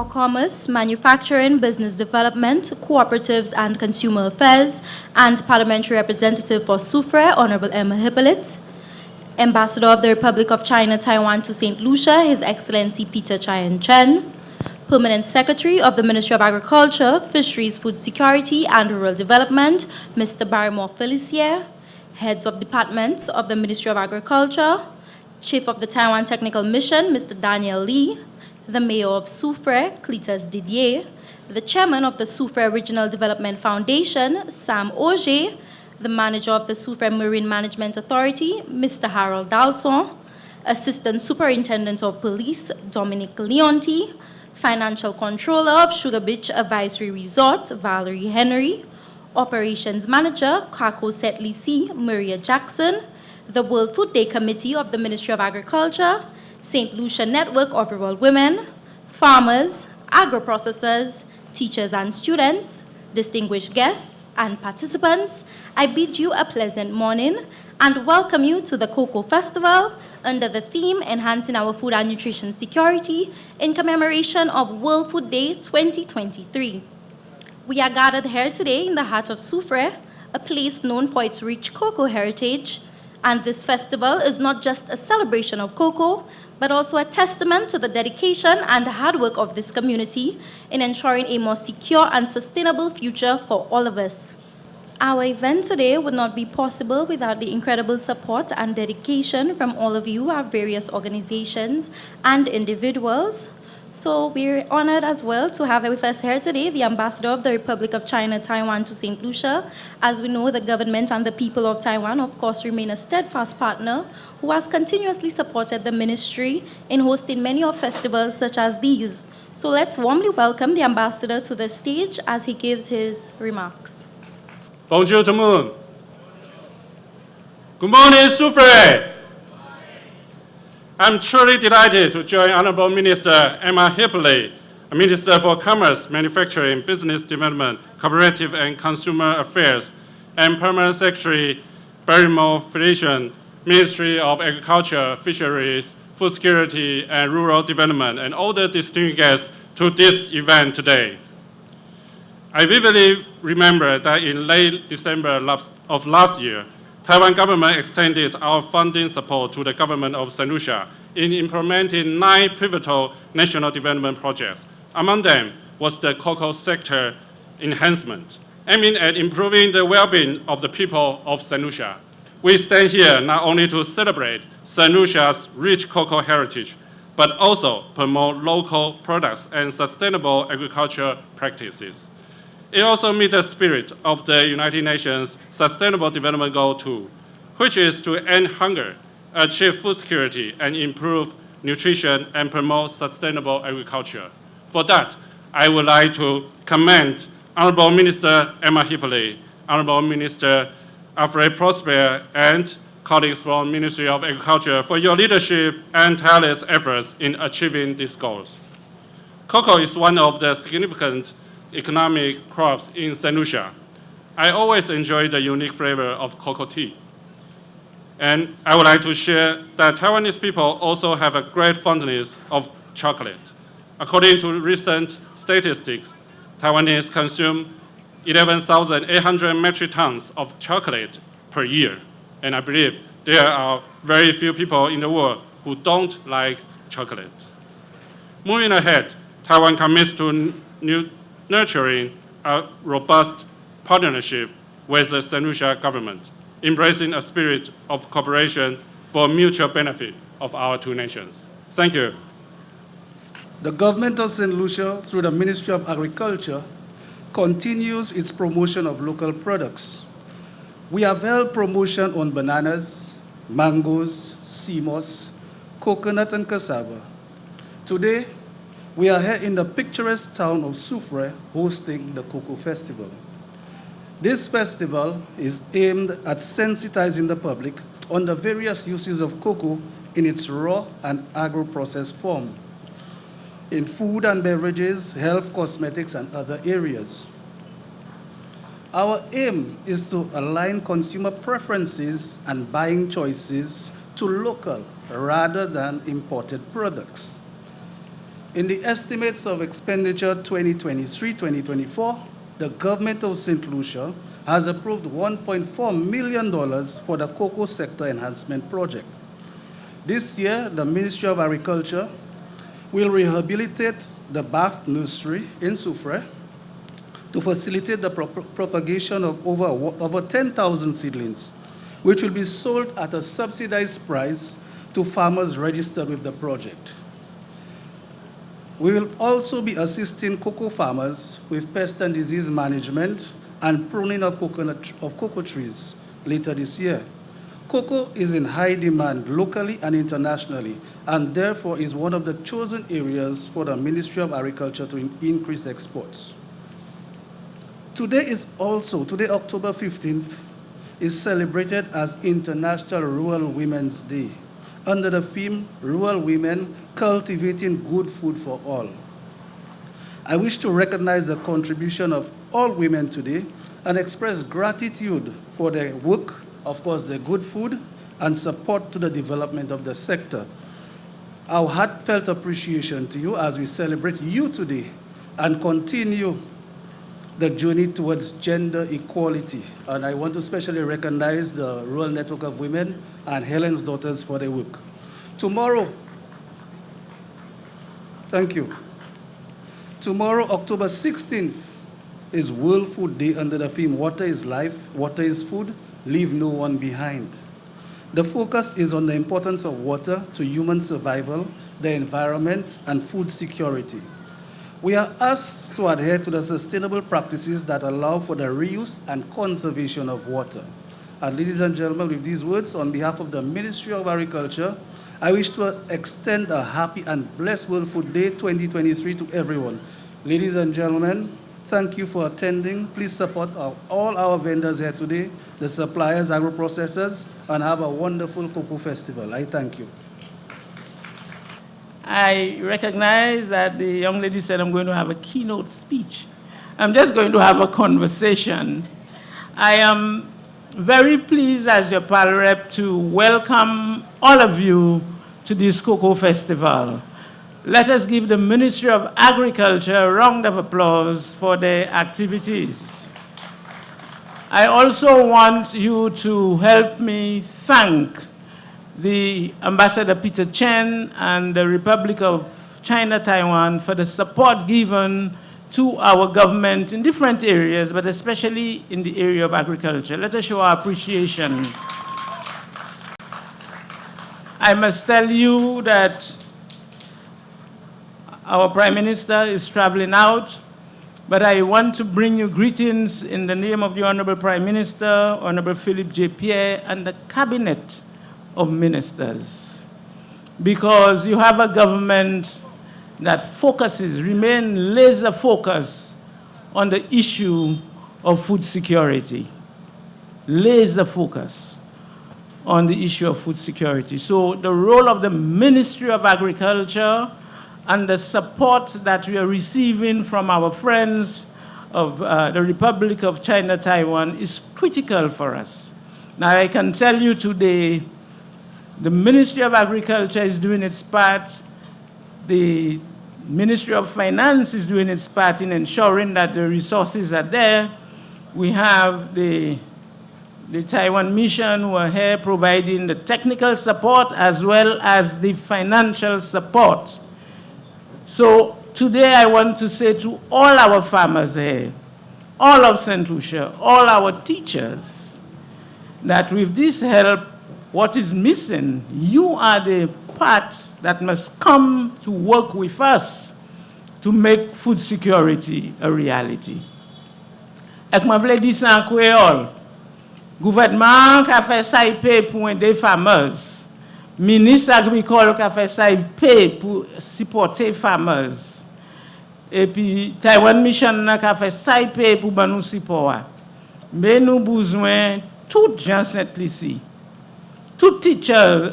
for Commerce, Manufacturing, Business Development, Cooperatives and Consumer Affairs, and Parliamentary Representative for Soufriere, Honorable Emma Hippolyte. Ambassador of the Republic of China, Taiwan to St. Lucia, His Excellency Peter Chai Chen. Permanent Secretary of the Ministry of Agriculture, Fisheries, Food Security and Rural Development, Mr. Barrymore Felicier. Heads of departments of the Ministry of Agriculture, Chief of the Taiwan Technical Mission, Mr. Daniel Lee, the Mayor of Soufriere, Cletus Didier, the Chairman of the Soufriere Regional Development Foundation, Sam Auger, the Manager of the Soufriere Marine Management Authority, Mr. Harold Dalson, Assistant Superintendent of Police, Dominic Leonti, Financial Controller of Sugar Beach Advisory Resort, Valerie Henry, Operations Manager, Kako Setlisi, Maria Jackson, the World Food Day Committee of the Ministry of Agriculture, St. Lucia Network of Rural Women, farmers, agro-processors, teachers and students, distinguished guests and participants, I bid you a pleasant morning and welcome you to the Cocoa Festival under the theme Enhancing Our Food and Nutrition Security in commemoration of World Food Day 2023. We are gathered here today in the heart of Soufriere, a place known for its rich cocoa heritage, and this festival is not just a celebration of cocoa, but also a testament to the dedication and hard work of this community in ensuring a more secure and sustainable future for all of us. Our event today would not be possible without the incredible support and dedication from all of you, our various organizations and individuals. So we're honored as well to have with us here today the Ambassador of the Republic of China, Taiwan to St. Lucia. As we know, the government and the people of Taiwan, of course, remain a steadfast partner who has continuously supported the ministry in hosting many of festivals such as these. So let's warmly welcome the Ambassador to the stage as he gives his remarks. Bonjour tout le monde. Good morning, Soufriere. I'm truly delighted to join Honorable Minister Emma Hippolyte, Minister for Commerce, Manufacturing, Business Development, Cooperative and Consumer Affairs, and Permanent Secretary Barrymore Felicier, Ministry of Agriculture, Fisheries, Food Security and Rural Development, and all the distinguished guests to this event today. I vividly remember that in late December of last year, Taiwan government extended our funding support to the government of St. Lucia in implementing 9 pivotal national development projects. Among them was the cocoa sector enhancement, aiming at improving the well-being of the people of St. Lucia. We stand here not only to celebrate St. Lucia's rich cocoa heritage, but also promote local products and sustainable agricultural practices. It also meets the spirit of the United Nations Sustainable Development Goal 2, which is to end hunger, achieve food security, and improve nutrition and promote sustainable agriculture. For that, I would like to commend Honorable Minister Emma Hippolyte, Honorable Minister Alfred Prosper, and colleagues from Ministry of Agriculture for your leadership and tireless efforts in achieving these goals. Cocoa is one of the significant economic crops in St. Lucia. I always enjoy the unique flavor of cocoa tea. And I would like to share that Taiwanese people also have a great fondness of chocolate. According to recent statistics, Taiwanese consume 11,800 metric tons of chocolate per year. And I believe there are very few people in the world who don't like chocolate. Moving ahead, Taiwan commits to nurturing a robust partnership with the St. Lucia government, embracing a spirit of cooperation for mutual benefit of our two nations. Thank you. The government of St. Lucia, through the Ministry of Agriculture, continues its promotion of local products. We have held promotion on bananas, mangoes, sea moss, coconut, and cassava. Today, we are here in the picturesque town of Soufriere hosting the Cocoa Festival. This festival is aimed at sensitizing the public on the various uses of cocoa in its raw and agro-processed form, in food and beverages, health, cosmetics, and other areas. Our aim is to align consumer preferences and buying choices to local rather than imported products. In the estimates of expenditure 2023-2024, the government of St. Lucia has approved $1.4 million for the cocoa sector enhancement project. This year, the Ministry of Agriculture will rehabilitate the Bath Nursery in Soufrière to facilitate the propagation of over 10,000 seedlings, which will be sold at a subsidized price to farmers registered with the project. We will also be assisting cocoa farmers with pest and disease management and pruning of cocoa trees later this year. Cocoa is in high demand locally and internationally, and therefore is one of the chosen areas for the Ministry of Agriculture to increase exports. Today, October 15th, is celebrated as International Rural Women's Day under the theme, Rural Women Cultivating Good Food for All. I wish to recognize the contribution of all women today and express gratitude for their work, of course, their good food, and support to the development of the sector. Our heartfelt appreciation to you as we celebrate you today and continue the journey towards gender equality. And I want to especially recognize the Rural Network of Women and Helen's Daughters for their work. Tomorrow, thank you. Tomorrow, October 16th, is World Food Day under the theme, Water is Life, Water is Food, Leave No One Behind. The focus is on the importance of water to human survival, the environment, and food security. We are asked to adhere to the sustainable practices that allow for the reuse and conservation of water. And ladies and gentlemen, with these words, on behalf of the Ministry of Agriculture, I wish to extend a happy and blessed World Food Day 2023 to everyone. Ladies and gentlemen, thank you for attending. Please support all our vendors here today, the suppliers, agro-processors, and have a wonderful Cocoa Festival. I thank you. I recognize that the young lady said I'm going to have a keynote speech. I'm just going to have a conversation. I am very pleased as your PAL rep to welcome all of you to this Cocoa Festival. Let us give the Ministry of Agriculture a round of applause for their activities. I also want you to help me thank the Ambassador Peter Chen and the Republic of China, Taiwan for the support given to our government in different areas, but especially in the area of agriculture. Let us show our appreciation. I must tell you that our Prime Minister is traveling out, but I want to bring you greetings in the name of the Honorable Prime Minister, Honorable Philip J. Pierre, and the Cabinet of Ministers, because you have a government that remain laser focused on the issue of food security. Laser focus on the issue of food security. So the role of the Ministry of Agriculture and the support that we are receiving from our friends of the Republic of China, Taiwan is critical for us. Now I can tell you today, the Ministry of Agriculture is doing its part. The Ministry of Finance is doing its part in ensuring that the resources are there. We have the Taiwan Mission who are here providing the technical support as well as the financial support. So today I want to say to all our farmers here, all of St. Lucia, all our teachers, that with this help, what is missing, you are the part that must come to work with us to make food security a reality. Ek m'a vle di san Creole, gouvernement ka fait ça y paye pour aider farmers, ministre agricole ka fait ça y paye pour supporter farmers, et puis Taiwan Mission ka fait ça y paye pour ban nous support. Mais nous besoin tout gens Saint-Lucie. Tout teacher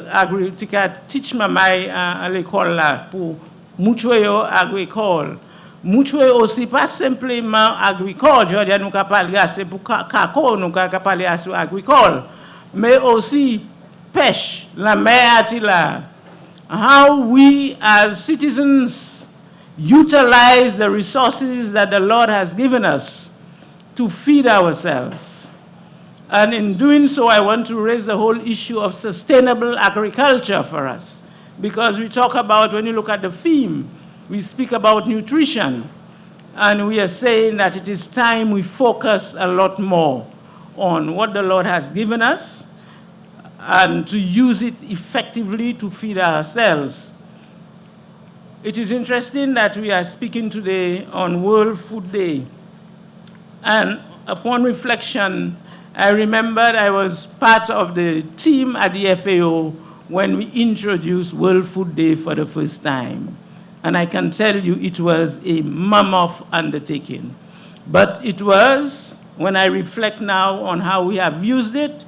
teach mamay à l'école là pour mutuer agricole. Mutuer aussi pas simplement agricole, je veux dire nous ka parler c'est pour cacao nous ka parler sur agricole, mais aussi pêche, la mer là. How we as citizens utilize the resources that the Lord has given us to feed ourselves. And in doing so, I want to raise the whole issue of sustainable agriculture for us. Because we talk about, when you look at the theme, we speak about nutrition. And we are saying that it is time we focus a lot more on what the Lord has given us and to use it effectively to feed ourselves. It is interesting that we are speaking today on World Food Day. And upon reflection, I remembered I was part of the team at the FAO when we introduced World Food Day for the first time. And I can tell you it was a mammoth undertaking. But it was, when I reflect now on how we have used it,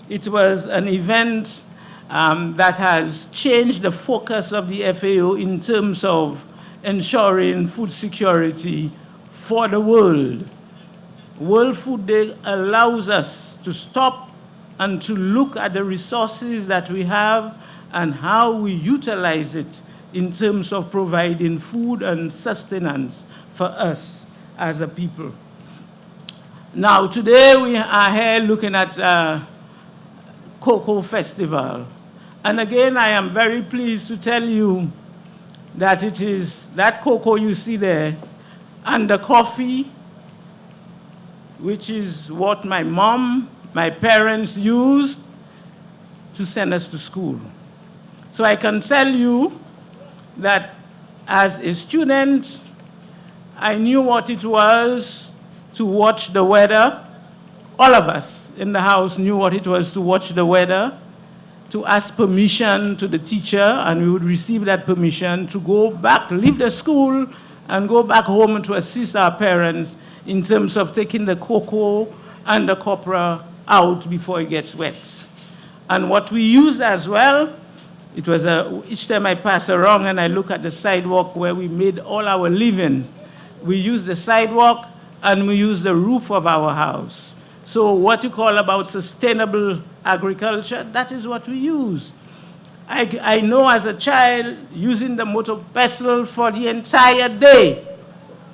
it was an event that has changed the focus of the FAO in terms of ensuring food security for the world. World Food Day allows us to stop and to look at the resources that we have and how we utilize it in terms of providing food and sustenance for us as a people. Now, today we are here looking at Cocoa Festival. And again, I am very pleased to tell you that it is that cocoa you see there and the coffee, which is what my mom, my parents used to send us to school. So I can tell you that as a student, I knew what it was to watch the weather. All of us in the house knew what it was to watch the weather, to ask permission to the teacher, and we would receive that permission to go back, leave the school, and go back home to assist our parents in terms of taking the cocoa and the copra out before it gets wet. And what we used as well, it was each time I pass around and I look at the sidewalk where we made all our living, we use the sidewalk and we use the roof of our house. So what you call about sustainable agriculture, that is what we use. I know as a child using the motor pestle for the entire day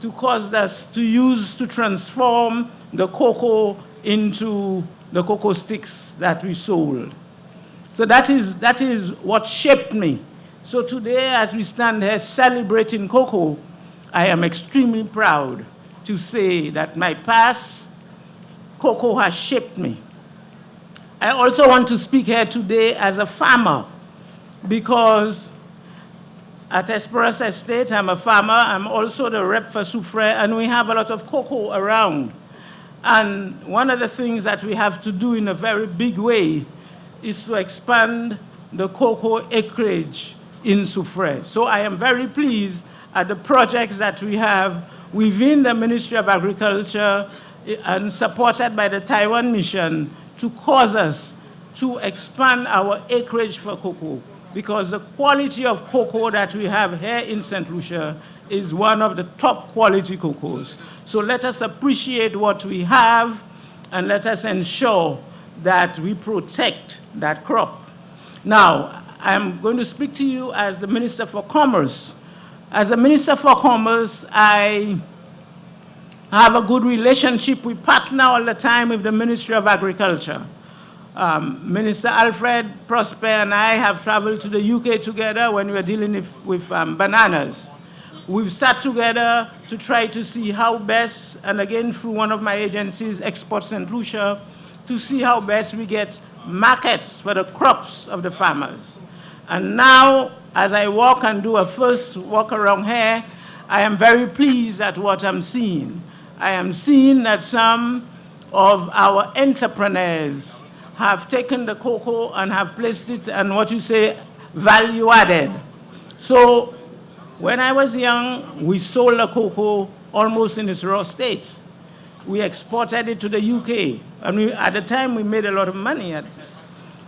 to cause us to transform the cocoa into the cocoa sticks that we sold. So that is what shaped me. So today, as we stand here celebrating cocoa, I am extremely proud to say that my past, cocoa has shaped me. I also want to speak here today as a farmer, because at Esperance Estate, I'm a farmer. I'm also the rep for Soufrière, and we have a lot of cocoa around. And one of the things that we have to do in a very big way is to expand the cocoa acreage in Soufrière. So I am very pleased at the projects that we have within the Ministry of Agriculture and supported by the Taiwan Mission to cause us to expand our acreage for cocoa, because the quality of cocoa that we have here in St. Lucia is one of the top quality cocoas. So let us appreciate what we have and let us ensure that we protect that crop. Now, I'm going to speak to you as the Minister for Commerce. As a Minister for Commerce, I have a good relationship. We partner all the time with the Ministry of Agriculture. Minister Alfred Prosper and I have traveled to the UK together when we were dealing with bananas. We've sat together to try to see how best, and again through one of my agencies, Export St. Lucia, to see how best we get markets for the crops of the farmers. And now, as I walk and do a first walk around here, I am very pleased at what I'm seeing. I am seeing that some of our entrepreneurs have taken the cocoa and have placed it and what you say, value added. So when I was young, we sold the cocoa almost in its raw state. We exported it to the UK. And at the time, we made a lot of money at this.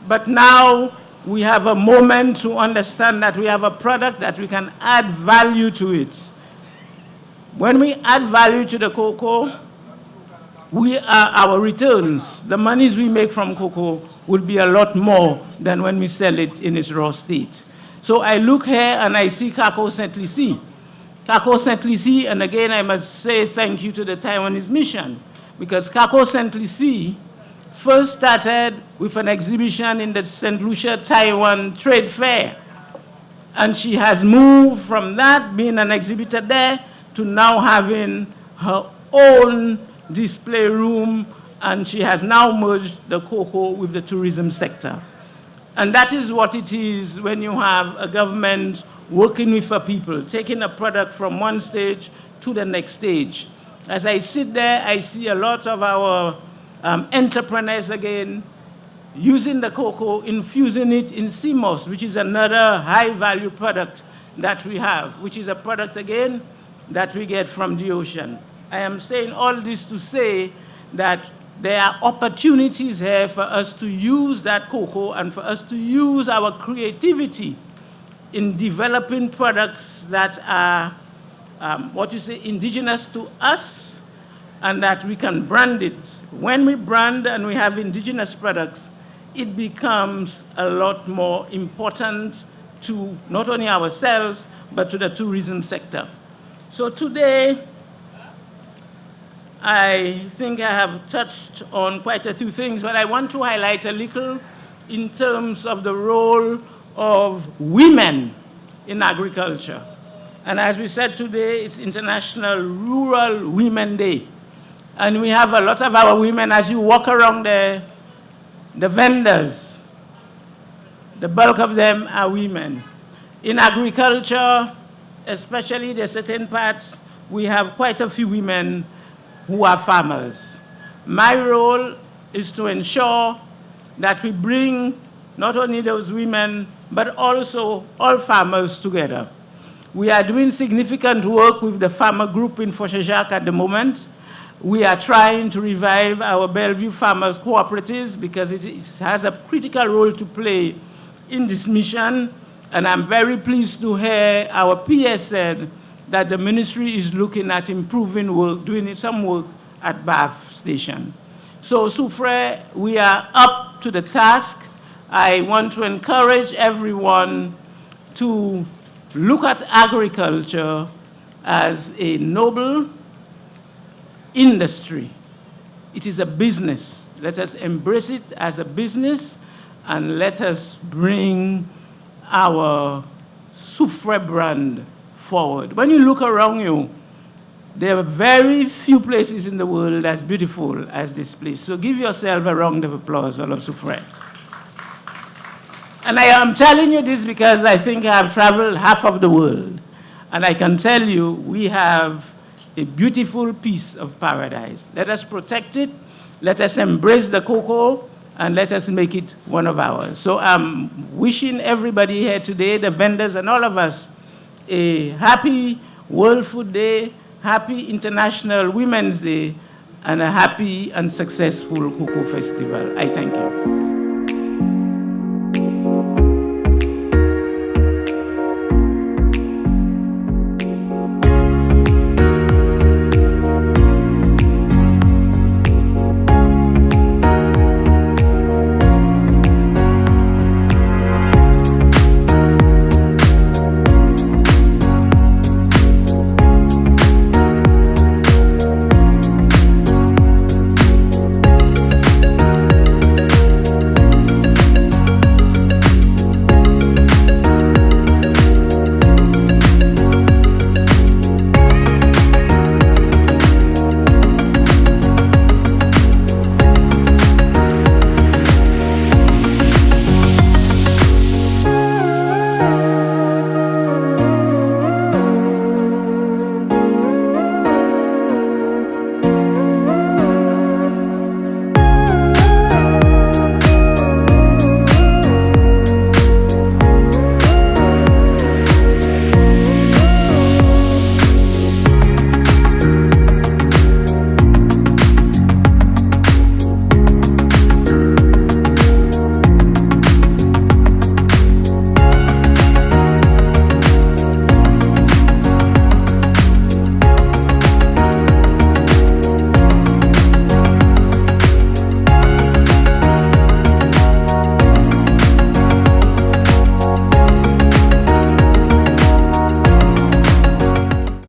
But now, we have a moment to understand that we have a product that we can add value to it. When we add value to the cocoa, our returns, the monies we make from cocoa, will be a lot more than when we sell it in its raw state. So I look here and I see Cacao Saint Lucie. Kako St. Lucie, and again I must say thank you to the Taiwanese mission, because Kako St. Lucie first started with an exhibition in the St. Lucia, Taiwan Trade Fair. And she has moved from that, being an exhibitor there, to now having her own display room, and she has now merged the cocoa with the tourism sector. And that is what it is when you have a government working with a people, taking a product from one stage to the next stage. As I sit there, I see a lot of our entrepreneurs again using the cocoa, infusing it in CMOS, which is another high-value product that we have, which is a product, again, that we get from the ocean. I am saying all this to say that there are opportunities here for us to use that cocoa and for us to use our creativity in developing products that are, indigenous to us, and that we can brand it. When we brand and we have indigenous products, it becomes a lot more important to not only ourselves, but to the tourism sector. So today, I think I have touched on quite a few things, but I want to highlight a little in terms of the role of women in agriculture. And as we said today, it's International Rural Women Day. And we have a lot of our women, as you walk around the vendors, the bulk of them are women. In agriculture, especially the certain parts, we have quite a few women who are farmers. My role is to ensure that we bring not only those women, but also all farmers together. We are doing significant work with the farmer group in Fort Jacques at the moment. We are trying to revive our Bellevue Farmers Cooperatives because it has a critical role to play in this mission. And I'm very pleased to hear our PS said that the ministry is looking at improving work, doing some work at Bath Station. So, Soufriere, we are up to the task. I want to encourage everyone to look at agriculture as a noble industry. It is a business. Let us embrace it as a business, and let us bring our Soufriere brand forward. When you look around you, there are very few places in the world as beautiful as this place. So give yourself a round of applause, all of Soufriere. And I am telling you this because I think I have traveled half of the world. And I can tell you, we have a beautiful piece of paradise. Let us protect it, let us embrace the cocoa, and let us make it one of ours. So I'm wishing everybody here today, the vendors and all of us, a happy World Food Day, happy International Women's Day, and a happy and successful Cocoa Festival. I thank you.